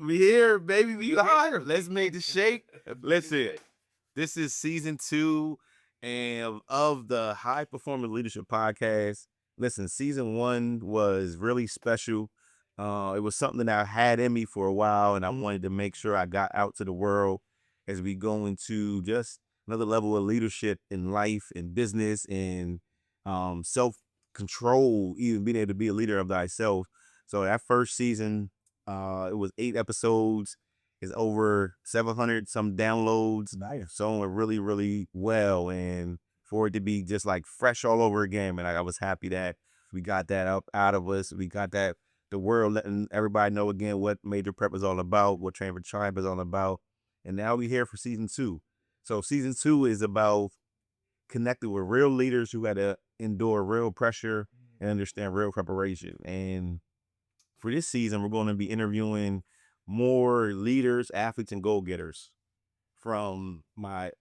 We here, baby. We live. Let's make the shake. Listen, this is season 2 and of the High Performance Leadership Podcast. Listen, season 1 was really special. It was something that I had in me for a while, and I wanted to make sure I got out to the world as we go into just another level of leadership in life, in business, and self control, even being able to be a leader of thyself. So that first season, it was 8 episodes. It's over 700 some downloads. Nice. So really, really well. And for it to be just like fresh all over again, and I was happy that we got that up out of us. We got that the world letting everybody know again what Major Prep is all about, what Train for Triumph is all about. And now we're here for season 2. So season 2 is about connecting with real leaders who had to endure real pressure and understand real preparation. And for this season, we're going to be interviewing more leaders, athletes, and goal-getters from my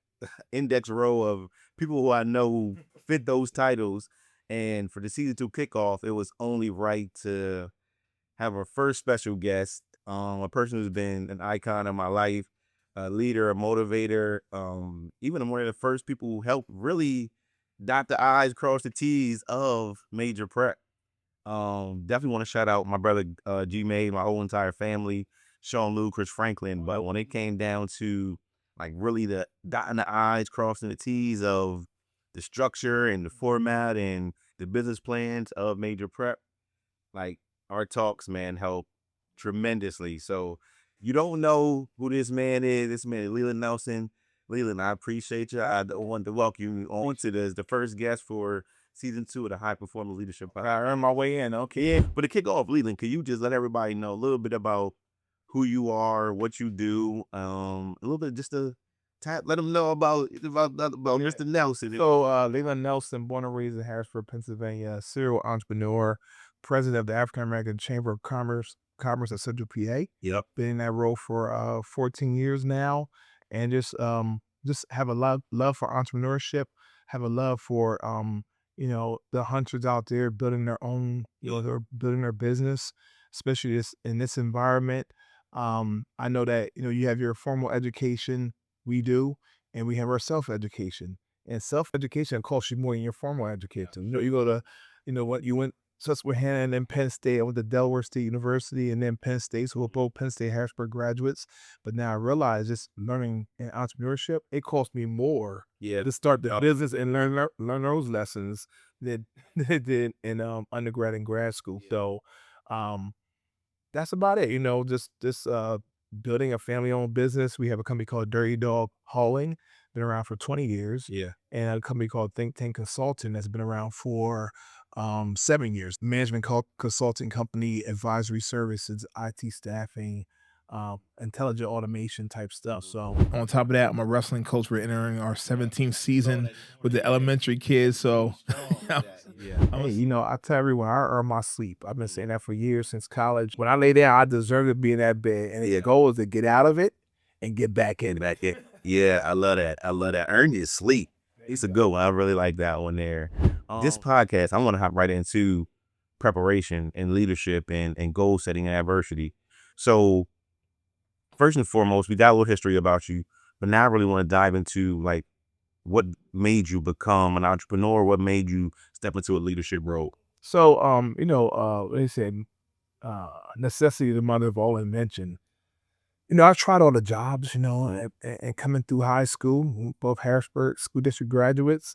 index row of people who I know fit those titles. And for the season 2 kickoff, it was only right to have our first special guest, a person who's been an icon in my life, a leader, a motivator, even one of the first people who helped really dot the I's, cross the T's of Major Prep. Definitely want to shout out my brother G May, my whole entire family, Sean Lou, Chris Franklin. But when it came down to like really the dotting the I's, crossing the T's of the structure and the format and the business plans of Major Prep, like our talks, man, help tremendously. So you don't know who this man is. This man is Leland Nelson. Leland, I appreciate you. I want to welcome you on to the first guest for season 2 of the High Performance Leadership Podcast. I earned my way in. Okay. Yeah. But to kick off, Leland, could you just let everybody know a little bit about who you are, what you do, a little bit just to let them know about Mr. Nelson. So, Leland Nelson, born and raised in Harrisburg, Pennsylvania, serial entrepreneur, president of the African American Chamber of Commerce of Central PA. Yep. Been in that role for 14 years now, and just have a love for entrepreneurship, have a love for the hunters out there building their own, they're building their business, especially in this environment. I know that you have your formal education, we do, and we have our self-education. And self-education costs you more than your formal education. You go to, what you went Susquehanna and then Penn State. I went to Delaware State University and then Penn State. So we're both Penn State Harrisburg graduates. But now I realize just learning in entrepreneurship, it costs me more to start the business and learn those lessons than it did in undergrad and grad school. So that's about it. Just building a family-owned business. We have a company called Dirty Dog Hauling, been around for 20 years. Yeah. And a company called Think Tank Consulting that's been around for 7 years. Management consulting company, advisory services, IT staffing, intelligent automation type stuff. So on top of that, I'm a wrestling coach. We're entering our 17th season with the elementary kids. So I tell everyone I earn my sleep. I've been saying that for years, since college. When I lay down, I deserve to be in that bed. And the goal is to get out of it and get back in. Yeah, I love that. Earn your sleep. It's a good one. I really like that one there. This podcast, I want to hop right into preparation and leadership and goal setting and adversity. So first and foremost, we got a little history about you, but now I really want to dive into like what made you become an entrepreneur, what made you step into a leadership role. So, they said, necessity is the mother of all invention. I've tried all the jobs, and coming through high school, both Harrisburg School District graduates,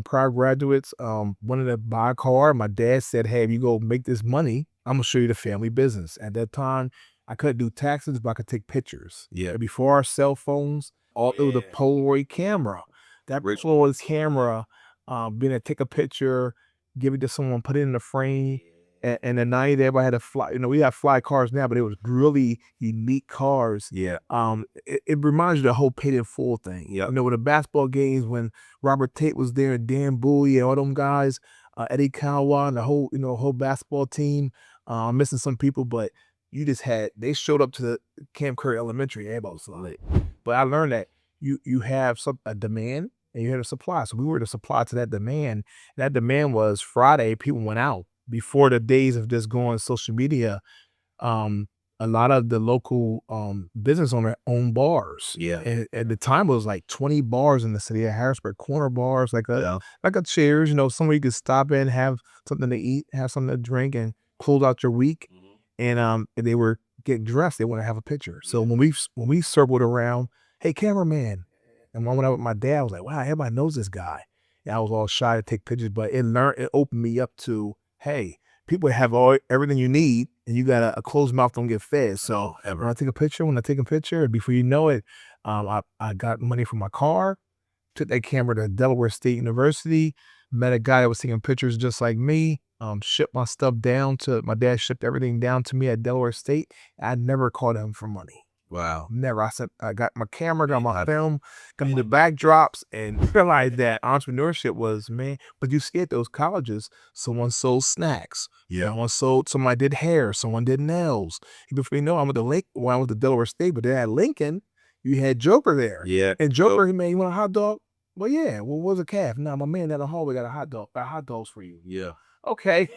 prior graduates, wanted to buy a car. My dad said, hey, if you go make this money, I'm going to show you the family business. At that time, I couldn't do taxes, but I could take pictures. Yeah. Before our cell phones, it was a Polaroid camera. That Polaroid camera, being able to take a picture, give it to someone, put it in the frame. And the night everybody had to fly. We have fly cars now, but it was really unique cars. Yeah. It reminds you of the whole paid in full thing. Yeah. With the basketball games, when Robert Tate was there and Dan Bowie and all them guys, Eddie Kawa and the whole basketball team. I'm missing some people, but they showed up to the Camp Curry Elementary. Everybody was lit. But I learned that you have a demand and you had a supply. So we were the supply to that demand. That demand was Friday. People went out. Before the days of just going social media, a lot of the local business owner owned bars. Yeah. And at the time, it was like 20 bars in the city of Harrisburg, corner bars, Yeah. like a Cheers, somewhere you could stop in, have something to eat, have something to drink, and close out your week. And they were getting dressed. They want to have a picture. So when we circled around, hey cameraman, and when I went out with my dad, I was like, wow, everybody knows this guy. And I was all shy to take pictures, but it opened me up to, hey, people have everything you need, and you got a closed mouth don't get fed. So when I take a picture, and before you know it, I got money for my car, took that camera to Delaware State University, met a guy that was taking pictures just like me, shipped my stuff down to my dad, shipped everything down to me at Delaware State. I never called him for money. Wow. Never. I got my camera, got my film, got me the backdrops, and realized that entrepreneurship was, man. But you see at those colleges, someone sold snacks. Yeah. Somebody did hair, someone did nails. Before you know, I went to Delaware State, but then at Lincoln, you had Joker there. Yeah. And Joker, he made, you want a hot dog? Well, yeah. Well, what's a calf? Nah, my man down the hallway got a hot dog. Got hot dogs for you. Yeah. Okay.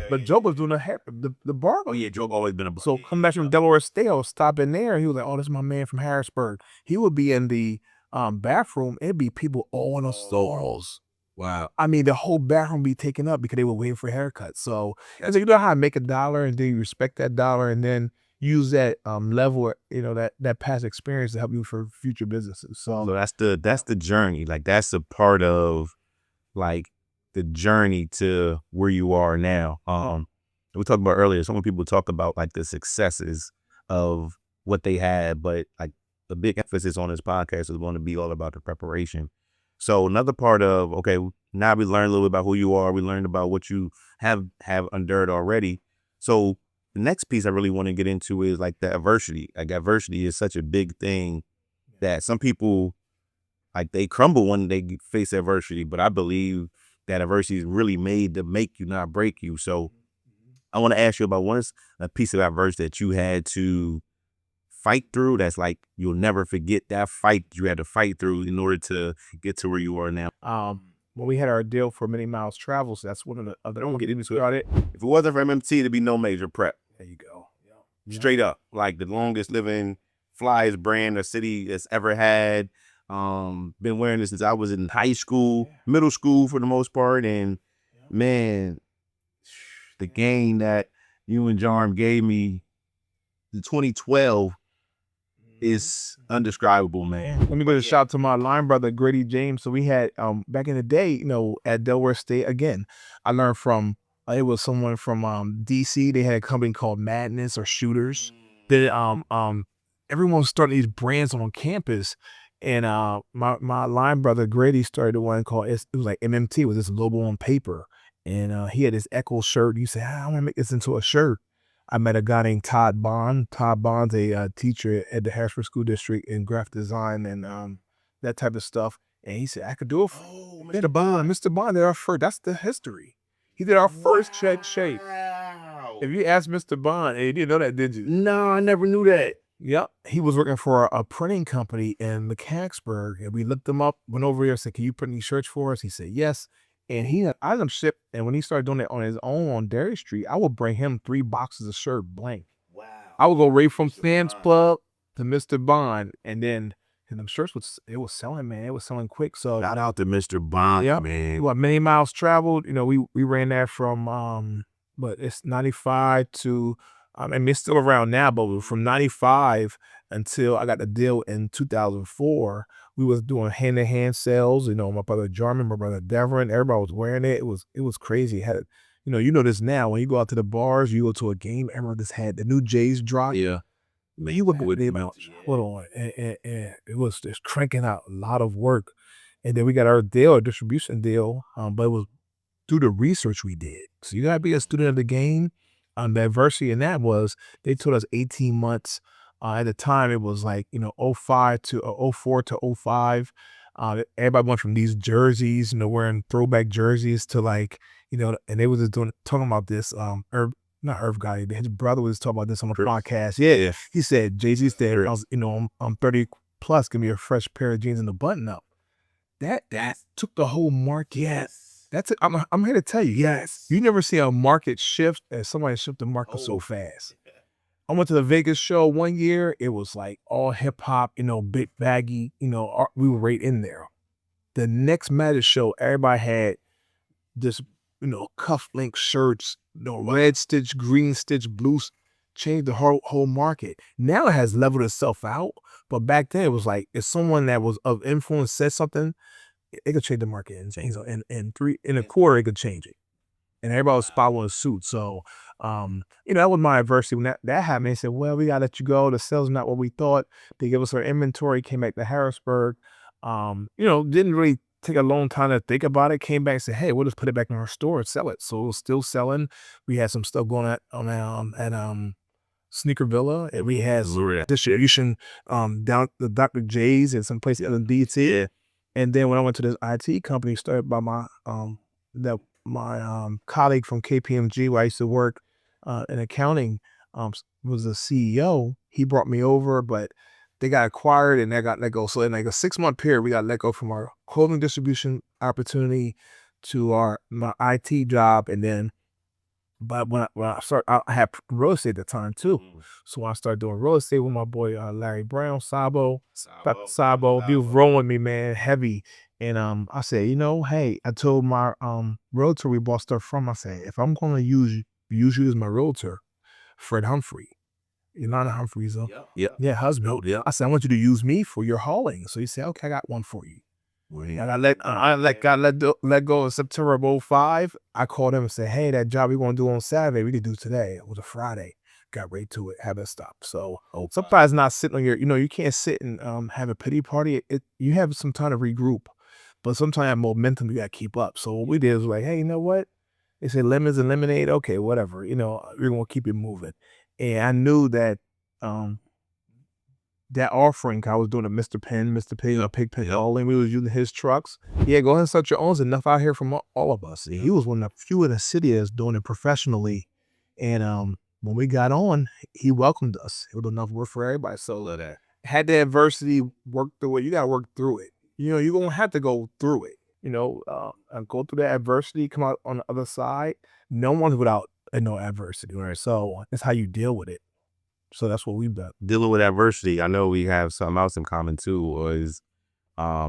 But Joker was doing the bar. Oh yeah, Joe always been a So come back from Delaware State, I was stopping there. He was like, "Oh, this is my man from Harrisburg." He would be in the bathroom. It'd be people all on the stalls. Wow. I mean, the whole bathroom be taken up because they were waiting for haircuts. So I said, you know how I make $1, and then you respect that dollar, and then use that level, that past experience to help you for future businesses. So So that's the journey. Like that's a part of like the journey to where you are now. We talked about earlier, some people talk about like the successes of what they had, but like the big emphasis on this podcast is going to be all about the preparation. So another part of, okay, now we learned a little bit about who you are. We learned about what you have endured already. So the next piece I really want to get into is like the adversity. Like adversity is such a big thing that some people, like they crumble when they face adversity, but I believe that adversity is really made to make you, not break you. So I want to ask you about one is a piece of adversity that you had to fight through. That's like you'll never forget that fight you had to fight through in order to get to where you are now. when we had our deal for Many Miles Travels, that's one of the other. Don't get into it. If it wasn't for MMT, there'd be no Major Prep. There you go. Straight up, like the longest living flyest brand the city has ever had. Been wearing this since I was in high school, middle school for the most part, and man, the game that you and Jarm gave me in 2012 is undescribable, man. Let me go to shout out to my line brother Grady James. So we had back in the day, at Delaware State again. I learned from it was someone from DC. They had a company called Madness or Shooters. That everyone was starting these brands on campus. And my line brother Grady started one called it was like MMT, it was this logo on paper. And he had this Echo shirt. You say, I want to make this into a shirt. I met a guy named Todd Bond. Todd Bond's a teacher at the Harrisburg School District in graphic design and that type of stuff. And he said, I could do it. Mr. Bond. Mr. Bond did our first. That's the history. He did our first check shape. If you ask Mr. Bond, and you didn't know that, did you? No, I never knew that. Yep. He was working for a printing company in Mechanicsburg. And we looked him up, went over here, said, can you print these shirts for us? He said, yes. And he had items shipped. And when he started doing it on his own on Dairy Street, I would bring him 3 boxes of shirt blank. Wow. I would go right from Sam's Club to Mr. Bond. And them shirts it was selling, man. It was selling quick. So Shout out to Mr. Bond, Yep. man. What Many Miles Traveled, we ran that from but it's 95 to I mean it's still around now, but from 95 until I got the deal in 2004, we was doing hand-to-hand sales. My brother Jarman, my brother Devon, everybody was wearing it. It was crazy. It had this now. When you go out to the bars, you go to a game, everyone just had the new J's drop. Yeah. Man, you look with the hold on, and it was just cranking out a lot of work. And then we got our deal, a distribution deal, but it was through the research we did. So you gotta be a student of the game. The adversity in that was they told us 18 months. At the time, it was like '05 to '04 to '05. Everybody went from these jerseys, wearing throwback jerseys to like and they was just talking about this. Not Irv Gotti, his brother was talking about this on the podcast. Yeah, he said Jay-Z said, I'm 30 plus, give me a fresh pair of jeans and a button up. That took the whole market. Yes. That's it. I'm here to tell you. Yes. You never see a market shift as somebody shift the market so fast. I went to the Vegas show one year. It was like all hip hop, big baggy, we were right in there. The next Magic show, everybody had this, cuff-link shirts, red stitch, green stitch, changed the whole market. Now it has leveled itself out, but back then it was like if someone that was of influence said something, it could change the market and change in a quarter it could change it. And everybody was following suit. So, that was my adversity. When that happened, they said, well, we got to let you go. The sales not what we thought. They gave us our inventory, came back to Harrisburg. Didn't really take a long time to think about it. Came back and said, hey, we'll just put it back in our store and sell it. So it was still selling. We had some stuff going at Sneaker Villa, and we had distribution down the Dr. J's and some places in DC. Yeah. And then when I went to this IT company started by my colleague from KPMG, where I used to work in accounting, was the CEO. He brought me over, but they got acquired and they got let go. So in like a 6-month period, we got let go from our clothing distribution opportunity to my IT job, and then. But when I started, I had real estate at the time too. So when I started doing real estate with my boy Larry Brown, Sabo, he was rolling with me, man, heavy. And I said, hey, I told my realtor we bought stuff from. I said, if I'm gonna use you as my realtor, Fred Humphrey, Ilana Humphreys, though. Yeah, husband. Yeah. I said, I want you to use me for your hauling. So he said, okay, I got one for you. And got let go in September of 2005. I called him and said, hey, that job we want to do on Saturday, we could do today. It was a Friday. Got right to it, have it stop. So sometimes not sitting on you can't sit and have a pity party. You have some time to regroup, but sometimes momentum you got to keep up. So what we did was like, hey, you know what? They say lemons and lemonade. Okay, whatever. We're going to keep it moving. And I knew that that offering, I was doing a Mr. Pig, Pig hauling. We was using his trucks. Yeah, go ahead and start your own. There's enough out here from all of us. He was one of the few in the city that's doing it professionally. And when we got on, he welcomed us. It was enough work for everybody. So had the adversity, work through it. You got to work through it. You're going to have to go through it. And go through that adversity, come out on the other side. No one's without no adversity, right? So that's how you deal with it. So that's what we've done. Dealing with adversity, I know we have something else in common too, was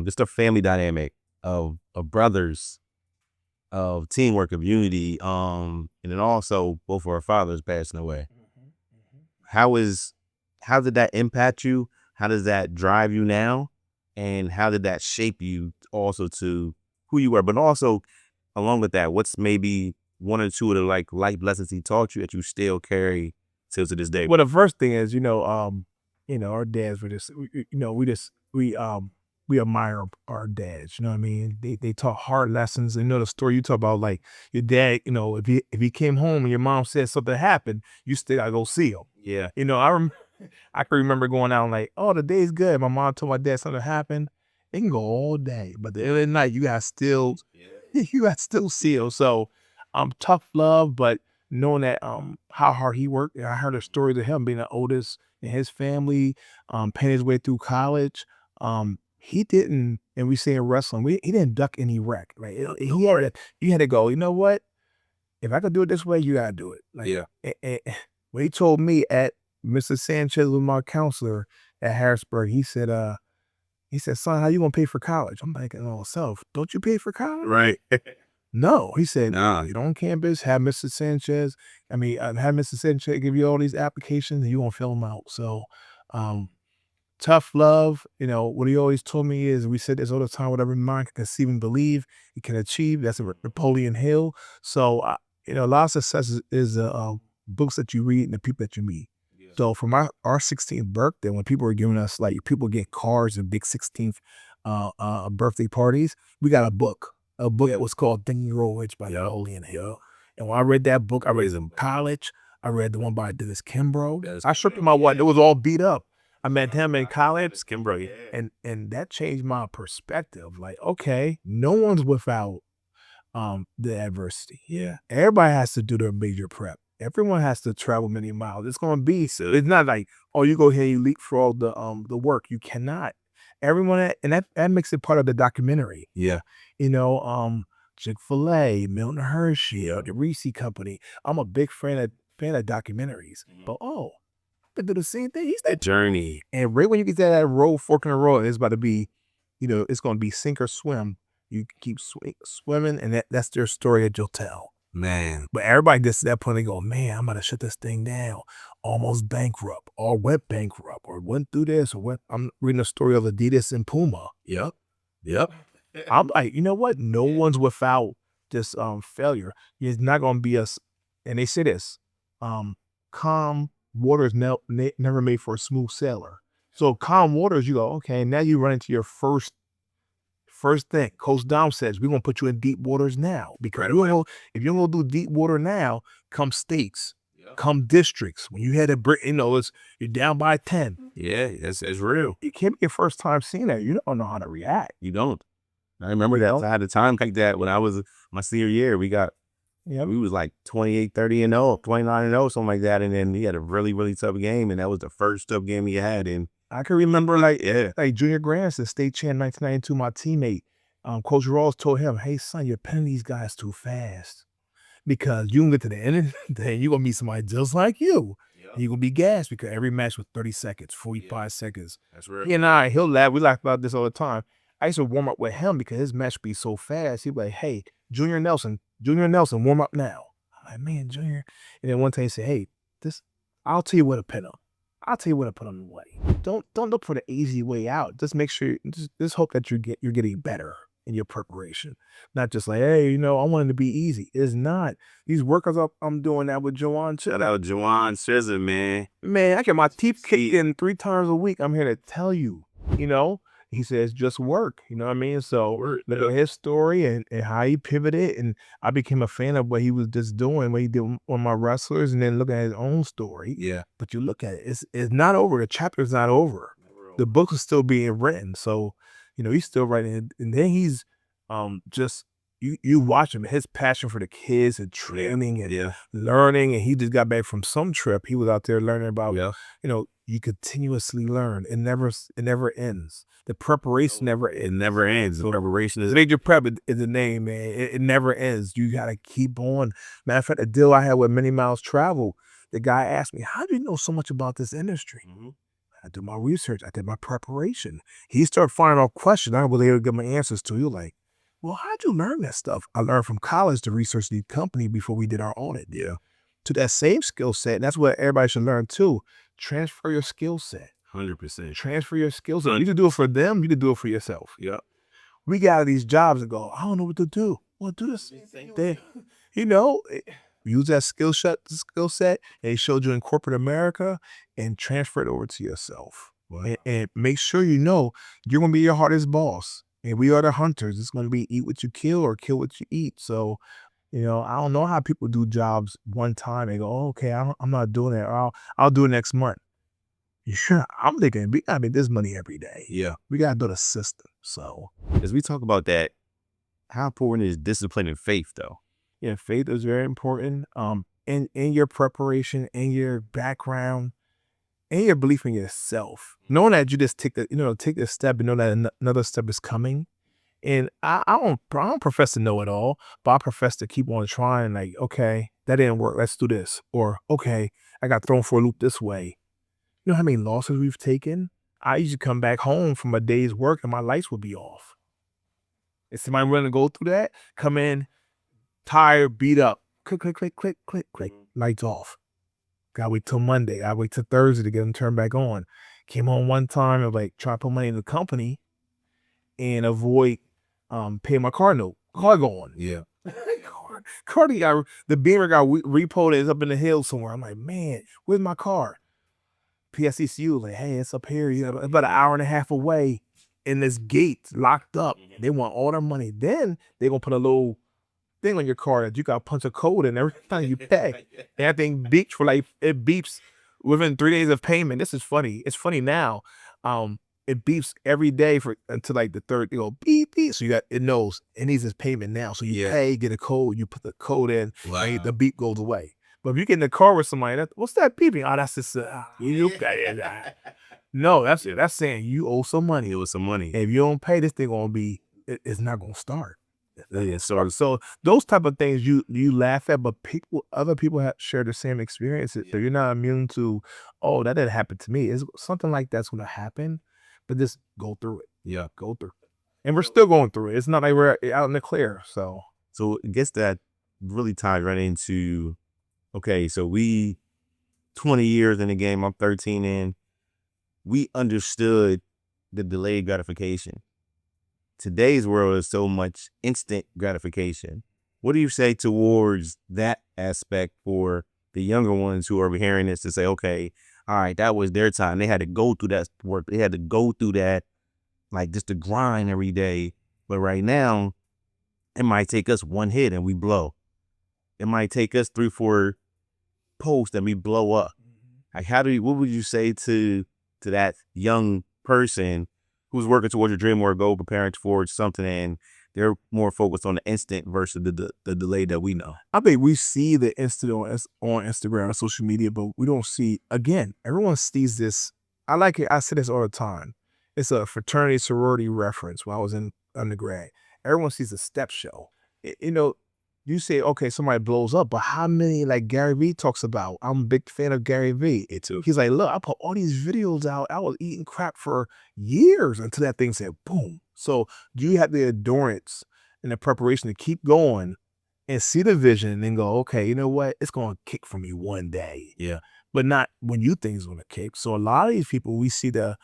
just a family dynamic of brothers, of teamwork, of unity, and then also both of our fathers passing away. How did that impact you? How does that drive you now? And how did that shape you also to who you were? But also, along with that, what's maybe one or two of the life lessons he taught you that you still carry till to this day? Well, the first thing is, our dads were just, we admire our dads. You know what I mean? They taught hard lessons. The story you talk about, like your dad. If he came home and your mom said something happened, you still gotta go see him. Yeah. I can remember going out and like, oh, the day's good. My mom told my dad something happened. It can go all day, but the end of the night, you got still see him. So, tough love, but knowing that how hard he worked. I heard a story of him being the oldest in his family, paying his way through college. He didn't, and we say in wrestling, he didn't duck any wreck. Right? You had to go. You know what? If I could do it this way, you gotta do it. When he told me at Mr. Sanchez was my counselor at Harrisburg, he said, son, how you gonna pay for college? I'm like, oh, self, don't you pay for college? Right. No, he said, get on campus, have Mr. Sanchez. Have Mr. Sanchez give you all these applications and you won't fill them out. So, tough love. What he always told me is, we said this all the time, whatever mind can conceive and believe, he can achieve. That's a Napoleon Hill. So, a lot of success is books that you read and the people that you meet. Yeah. So for our 16th birthday, when people were giving us, people get cards and big 16th birthday parties, we got a book that was called Think and Grow Rich by Napoleon Hill. And when I read that book, I read it in college. I read the one by Dennis Kimbrough. I stripped my wife. It was all beat up. I met him in college. Kimbrough. And that changed my perspective. Like, okay, no one's without the adversity. Yeah. Everybody has to do their major prep. Everyone has to travel many miles. It's gonna be so. It's not like, oh, you go here and you leapfrog the work. You cannot. Everyone, and that makes it part of the documentary. Yeah. Chick-fil-A, Milton Hershey, the Reese Company. I'm a big fan of documentaries. But been through the same thing. He's That journey. and right when you get to that road, fork in the road, it's about to be, it's going to be sink or swim. You keep swimming, and that's their story that you'll tell. Man. But everybody gets to that point, they go, man, I'm about to shut this thing down. Almost bankrupt, or went bankrupt, or went through this, or what. I'm reading a story of Adidas and Puma. Yep. Yep. I'm like, you know what? No one's without this failure. It's not going to be us. And they say this, calm water is never made for a smooth sailor. So calm waters, you go, okay, now you run into your first thing. Coach Dom says, we're going to put you in deep waters now. Because if you're going to do deep water now, come states, come districts. When you had a brick, you're down by 10. Yeah, it's real. It can't be your first time seeing that. You don't know how to react. You don't. I remember that. I had a time like that when I was my senior year. We was like 28, 30-0, 29-0, something like that. And then he had a really, really tough game. And that was the first tough game he had. And I can remember like Junior Grants, the state champ 1992, my teammate, Coach Rawls told him, hey, son, you're penning these guys too fast. Because you can get to the end of the day, you're going to meet somebody just like you. Yep. You're going to be gassed because every match was 30 seconds, 45 seconds. That's right. He and he'll laugh. We laugh about this all the time. I used to warm up with him because his match would be so fast. He'd be like, hey, Junior Nelson, warm up now. I'm like, man, Junior. And then one time he said, hey, I'll tell you where to pin him. I'll tell you where to put him away. Don't look for the easy way out. Just make sure, just hope that you're getting better in your preparation. Not just like, hey, I want it to be easy. It's not. These workouts I'm doing that with Jawan. Shout out Jawan Scissor, man. Man, I get my teeth kicked in 3 times a week. I'm here to tell you, He says, just work, you know what I mean? So look at his story and how he pivoted, and I became a fan of what he was just doing, what he did on my wrestlers, and then look at his own story. Yeah. But you look at it, it's not over. The chapter's not over. The book is still being written. So, he's still writing. And then he's just, you watch him, his passion for the kids and training and learning. And he just got back from some trip. He was out there learning about, you continuously learn. It never ends. The preparation never ends. The preparation is major prep is the name, man. It never ends. You got to keep on. Matter of fact, the deal I had with Many Miles Travel, the guy asked me, how do you know so much about this industry? Mm-hmm. I did my research. I did my preparation. He started finding out questions I was able to get my answers to. You're like, well, how'd you learn that stuff? I learned from college to research the company before we did our audit. Yeah. To that same skill set, and that's what everybody should learn too. Transfer your skill set. 100%. Transfer your skill set. You can do it for them. You can do it for yourself. Yeah. We got these jobs and go, I don't know what to do. Well, do the same thing. Use that skill set they showed you in corporate America and transfer it over to yourself. Wow. And make sure you're going to be your hardest boss. And we are the hunters. It's going to be eat what you kill or kill what you eat. So, I don't know how people do jobs one time and go, oh, okay, I'm not doing it. Or I'll do it next month. Yeah, I'm thinking we gotta make this money every day. Yeah. We gotta build a system. So as we talk about that, how important is discipline and faith though? Yeah, faith is very important. In your preparation, in your background, and your belief in yourself. Knowing that you just take this step and know that another step is coming. And I don't profess to know it all, but I profess to keep on trying. Like, okay, that didn't work. Let's do this. Or, okay, I got thrown for a loop this way. You know how many losses we've taken? I used to come back home from a day's work and my lights would be off. Is somebody willing to go through that? Come in, tired, beat up. Click, click, click, click, click, click. Lights off. Gotta wait till Monday. I wait till Thursday to get them turned back on. Came on one time and try to put money in the company and avoid paying my car note. Car gone. Yeah. Car got, the Beamer got repoed. It's up in the hills somewhere. I'm like, man, where's my car? PSECU like, hey, it's up here. It's about an hour and a half away. And this gate locked up. They want all their money. Then they gonna put a little thing on your car that you got to punch a code in every time you pay. And that thing beeps for it beeps within 3 days of payment. This is funny. It's funny now. It beeps every day until the third. It go beep beep. So it knows it needs its payment now. So you pay, get a code, you put the code in, and the beep goes away. But if you get in the car with somebody, what's that beeping? Oh, that's just you pay it. No, that's it. That's saying you owe some money. It was some money. And if you don't pay, this thing gonna be. It's not gonna start. Yeah, so those type of things you laugh at, but other people share the same experiences. So you're not immune to, oh, that didn't happen to me. It's something like that's going to happen, but just go through it. Yeah, go through it. And we're still going through it. It's not like we're out in the clear. So I guess that really ties right into, okay, so we 20 years in the game, I'm 13 in, we understood the delayed gratification. Today's world is so much instant gratification. What do you say towards that aspect for the younger ones who are hearing this to say, okay, all right, that was their time. They had to go through that work. They had to go through that, like just the grind every day. But right now, it might take us one hit and we blow. It might take us 3-4 posts and we blow up. Like, what would you say to that young person who's working towards a dream or a goal, preparing towards something, and they're more focused on the instant versus the delay that we know? I think we see the instant on Instagram or social media, but we don't see, again, everyone sees this. I like it. I say this all the time. It's a fraternity sorority reference when I was in undergrad. Everyone sees the step show. You say, okay, somebody blows up, but how many, like Gary Vee talks about? I'm a big fan of Gary Vee. Me too. He's like, look, I put all these videos out. I was eating crap for years until that thing said boom. So you have the endurance and the preparation to keep going and see the vision and then go, okay, you know what? It's going to kick for me one day. Yeah. But not when you think it's going to kick. So a lot of these people, we see the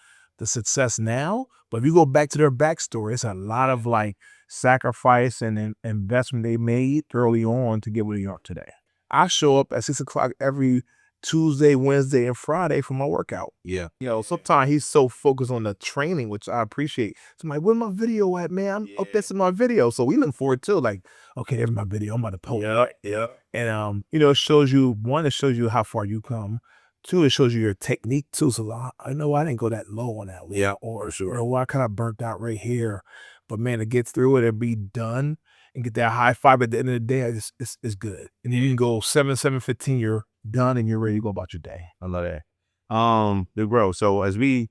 success now, but if you go back to their backstory, it's a lot of like sacrifice and investment they made early on to get where they are today. I show up at 6 o'clock every Tuesday, Wednesday, and Friday for my workout. Yeah. Sometimes he's so focused on the training, which I appreciate. So I'm like, where's my video at, man? I'm up there in my video. So we look forward to, like, okay, there's my video. I'm about to post. Yeah. And it shows you, one, it shows you how far you come. Two, it shows you your technique too. So I know I didn't go that low on that one. Yeah, or for sure. or I kind of burnt out right here. But man, to get through it and be done and get that high five at the end of the day, it's good. And then you can go 7:15, you're done and you're ready to go about your day. I love that. Big bro. So as we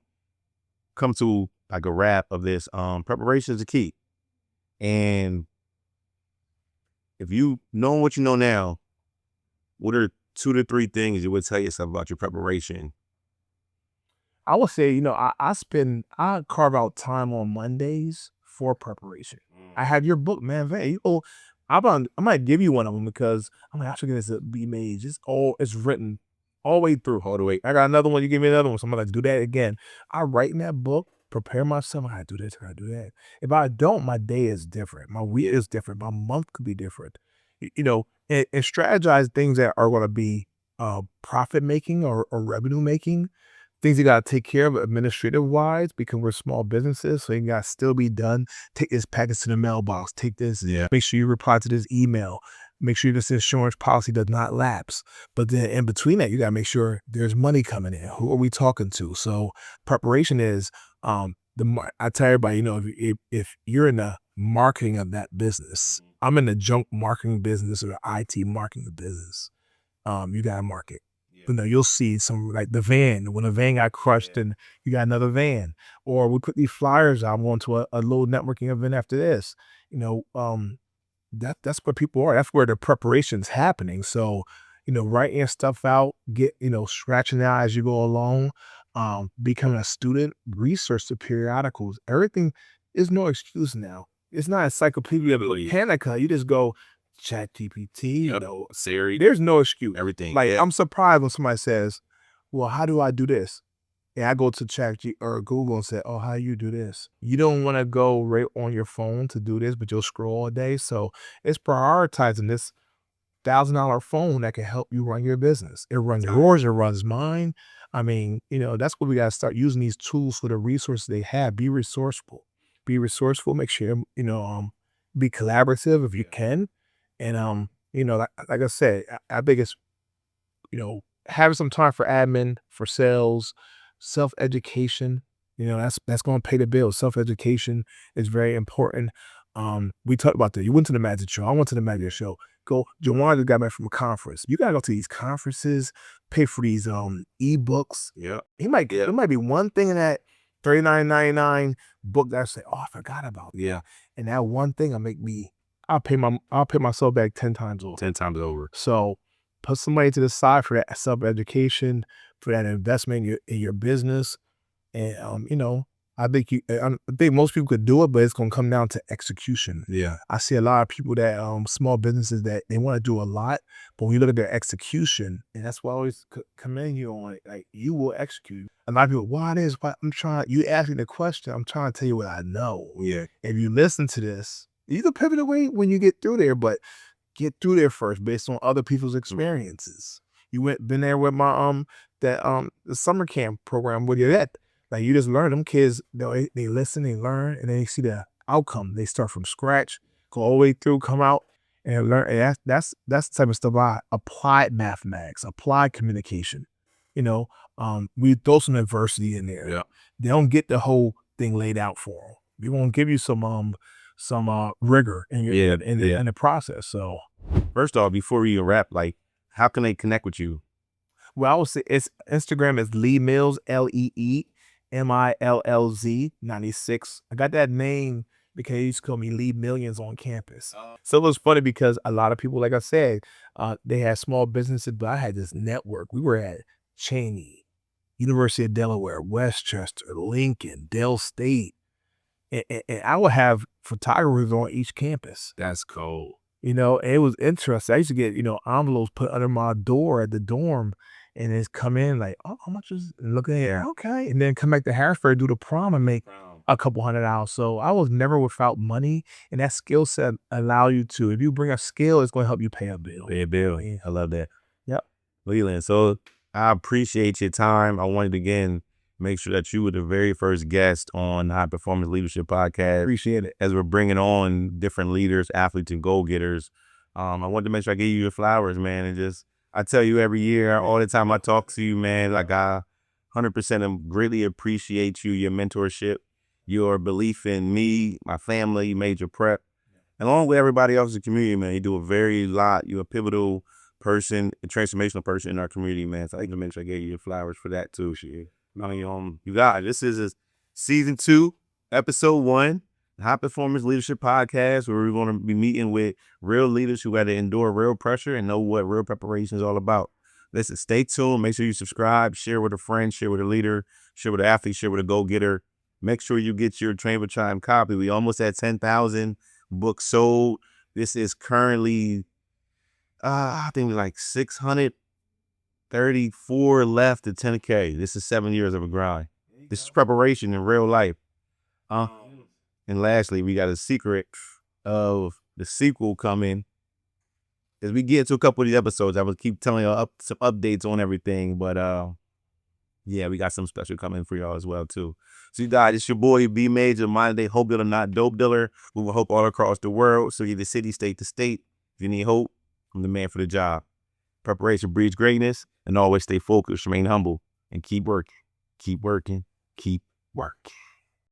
come to like a wrap of this, preparation is the key. And if you know what you know now, what are 2 to 3 things you would tell yourself about your preparation? I would say, I carve out time on Mondays for preparation. I have your book, man. I might give you one of them because I'm like, I should get this to be made. It's written all the way through. All the way. I got another one. You give me another one. So I'm gonna do that again. I write in that book, prepare myself. I gotta do this. I gotta do that. If I don't, my day is different. My week is different. My month could be different. And strategize things that are gonna be profit making or revenue making. Things you gotta take care of administrative wise because we're small businesses, so you gotta still be done. Take this package to the mailbox. Take this. Yeah. Make sure you reply to this email. Make sure this insurance policy does not lapse. But then in between that, you gotta make sure there's money coming in. Who are we talking to? So preparation is I tell everybody, if you're in the marketing of that business, I'm in the junk marketing business or the IT marketing business. You gotta market. You'll see some like the van, when a van got crushed and you got another van, or we put these flyers out, I'm going to a little networking event after this. That's where people are. That's where the preparation's happening. So, writing stuff out, scratching it out as you go along, becoming a student, research the periodicals. Everything is no excuse now. It's not Encyclopedia Britannica. You just go Chat GPT, Siri. there's no excuse. Everything. Like, I'm surprised when somebody says, well, how do I do this? And I go to Chat or Google and say, oh, how you do this? You don't want to go right on your phone to do this, but you'll scroll all day. So it's prioritizing this $1,000 phone that can help you run your business. It runs yours, it runs mine. I mean, that's what we got to start using these tools for the resources they have. Be resourceful. Be resourceful. Make sure, be collaborative if you can. And, like I said, I think it's, having some time for admin, for sales, self-education, that's going to pay the bills. Self-education is very important. We talked about that. You went to the magic show. I went to the magic show. Jawan just got back from a conference. You got to go to these conferences, pay for these ebooks. Yeah. There might be one thing in that $39.99 book that I say, oh, I forgot about. Yeah. And that one thing will make me I'll pay myself back 10 times over. 10 times over. So put some money to the side for that self-education, for that investment in your business. And I think most people could do it, but it's gonna come down to execution. Yeah. I see a lot of people that small businesses that they want to do a lot, but when you look at their execution, and that's why I always commend you on it, like you will execute. A lot of people, why this? Why you ask me the question, I'm trying to tell you what I know. Yeah. If you listen to this, you can pivot away when you get through there, but get through there first based on other people's experiences. You been there with my the summer camp program with your like you just learn. Them kids, they listen, they learn, and they see the outcome. They start from scratch, go all the way through, come out and learn. And that's the type of stuff I applied mathematics, applied communication. We throw some adversity in there. Yeah. They don't get the whole thing laid out for them. We won't give you some rigor in the process. So first off, before we wrap, like, how can they connect with you? Well, I would say Instagram is Lee Mills, LeeMillz 96. I got that name because they used to call me Lee Millions on campus. So it was funny because a lot of people, like I said, they had small businesses, but I had this network. We were at Cheney, University of Delaware, Westchester, Lincoln, Dell State. And I would have photographers on each campus. That's cool. It was interesting. I used to get, envelopes put under my door at the dorm and it's come in like, oh, how much is it? Look at it. Okay. And then come back to Harrisburg, do the prom and make a couple $100. So I was never without money. And that skill set allow you to, if you bring a skill, it's going to help you pay a bill. Pay a bill. Yeah. I love that. Yep. Leland, so I appreciate your time. I wanted to, again, make sure that you were the very first guest on High Performance Leadership Podcast. Appreciate it. As we're bringing on different leaders, athletes, and goal-getters. I wanted to make sure I gave you your flowers, man. And I tell you every year, all the time I talk to you, man, like I 100% greatly appreciate you, your mentorship, your belief in me, my family, Major Prep, and along with everybody else in the community, man. You do a lot. You're a pivotal person, a transformational person in our community, man. So I think to make sure I gave you your flowers for that too, shit. You got it. This is season 2, episode 1, High Performance Leadership Podcast, where we're going to be meeting with real leaders who had to endure real pressure and know what real preparation is all about. Listen, stay tuned. Make sure you subscribe, share with a friend, share with a leader, share with an athlete, share with a go-getter. Make sure you get your Train with Time copy. We almost had 10,000 books sold. This is currently, I think like 634 left to 10K. This is 7 years of a grind. This is preparation in real life. And lastly, we got a secret of the sequel coming. As we get into a couple of these episodes, I will keep telling y'all some updates on everything. But yeah, we got some special coming for y'all as well too. So you guys, it's your boy B Major, modern day hope dealer, not dope dealer. We will hope all across the world. So either city, state to state. If you need hope, I'm the man for the job. Preparation breeds greatness, and always stay focused, remain humble, and keep working. Keep working. Keep working.